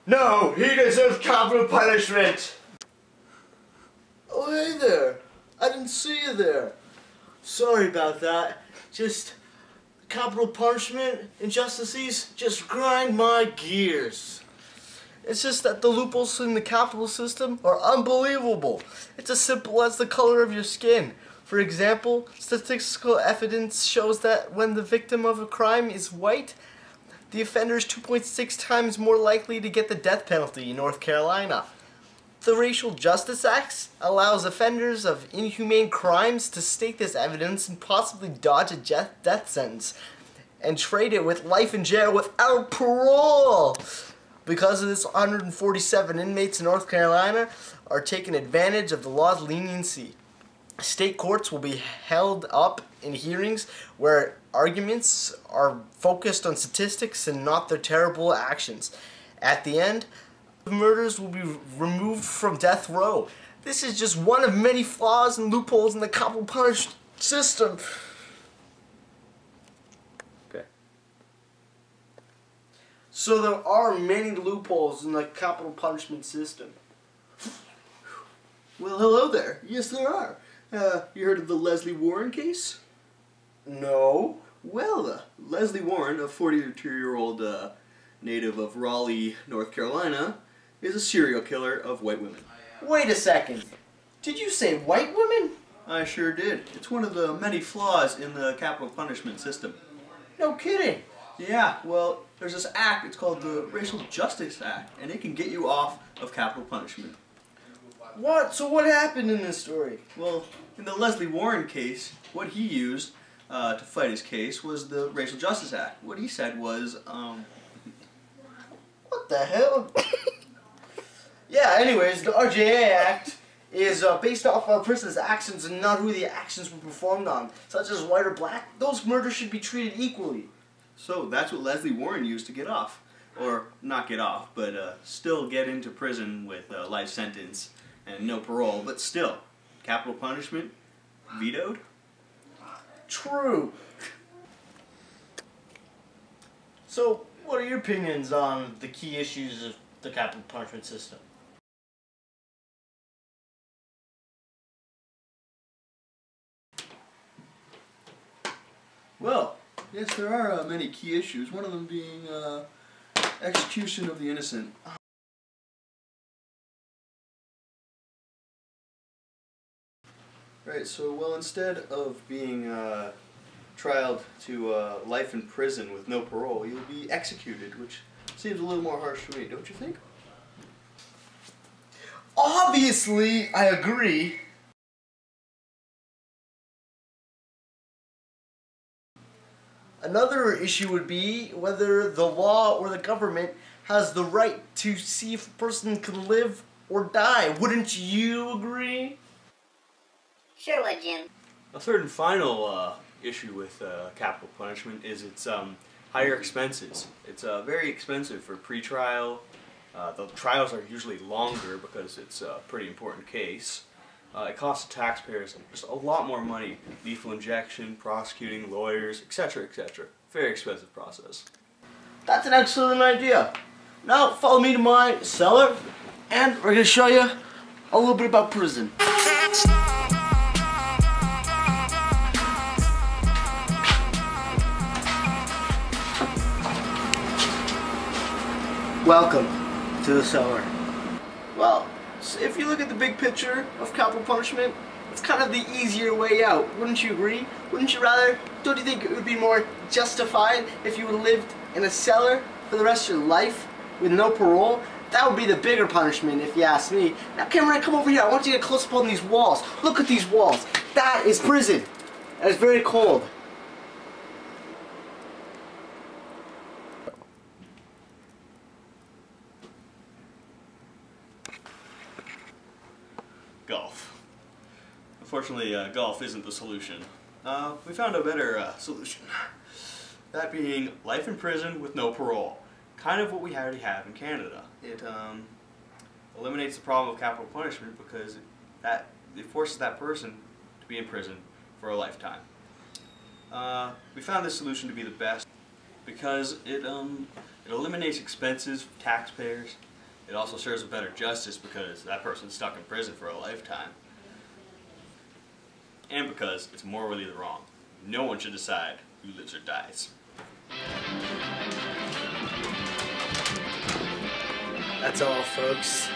No, he deserves capital punishment. Oh, hey there. I didn't see you there. Sorry about that. Just capital punishment, injustices, just grind my gears. It's just that the loopholes in the capital system are unbelievable. It's as simple as the color of your skin. For example, statistical evidence shows that when the victim of a crime is white, the offender is 2.6 times more likely to get the death penalty in North Carolina. The Racial Justice Act allows offenders of inhumane crimes to state this evidence and possibly dodge a death sentence and trade it with life in jail without parole. Because of this, 147 inmates in North Carolina are taking advantage of the law's leniency. State courts will be held up in hearings where arguments are focused on statistics and not their terrible actions. At the end, murders will be removed from death row. This is just one of many flaws and loopholes in the capital punishment system. Okay. So there are many loopholes in the capital punishment system. Well, hello there. Yes, there are. You heard of the Leslie Warren case? No. Well, Leslie Warren, a 42-year-old native of Raleigh, North Carolina, is a serial killer of white women. Wait a second. Did you say white women? I sure did. It's one of the many flaws in the capital punishment system. No kidding. Yeah, well, there's this act, it's called the Racial Justice Act, and it can get you off of capital punishment. What? So what happened in this story? Well, in the Leslie Warren case, what he used to fight his case was the Racial Justice Act. What he said was, What the hell? Yeah, anyways, the RJA Act is based off a person's actions and not who the actions were performed on, such as white or black. Those murders should be treated equally. So that's what Leslie Warren used to get off. Or not get off, but still get into prison with a life sentence and no parole. But still, capital punishment vetoed? True. So, what are your opinions on the key issues of the capital punishment system? Well, yes, there are many key issues. One of them being execution of the innocent. Right, so, well, instead of being trialed to life in prison with no parole, you'll be executed, which seems a little more harsh to me, don't you think? Obviously, I agree. Another issue would be whether the law or the government has the right to see if a person can live or die. Wouldn't you agree? Sure would, Jim. A third and final issue with capital punishment is its higher expenses. It's very expensive for pre-trial. The trials are usually longer because it's a pretty important case. It costs the taxpayers just a lot more money. Lethal injection, prosecuting, lawyers, etc., etc. Very expensive process. That's an excellent idea. Now follow me to my cellar and we're going to show you a little bit about prison. Welcome to the cellar. Well, if you look at the big picture of capital punishment, it's kind of the easier way out. Wouldn't you agree? Wouldn't you rather? Don't you think it would be more justified if you would have lived in a cellar for the rest of your life with no parole? That would be the bigger punishment if you ask me. Now Cameron, come over here. I want you to get close up on these walls. Look at these walls. That is prison. And it's very cold. Golf. Unfortunately, golf isn't the solution. We found a better solution. That being life in prison with no parole. Kind of what we already have in Canada. It eliminates the problem of capital punishment because it forces that person to be in prison for a lifetime. We found this solution to be the best because it eliminates expenses for taxpayers. It also serves a better justice because that person's stuck in prison for a lifetime. And because it's morally wrong. No one should decide who lives or dies. That's all, folks.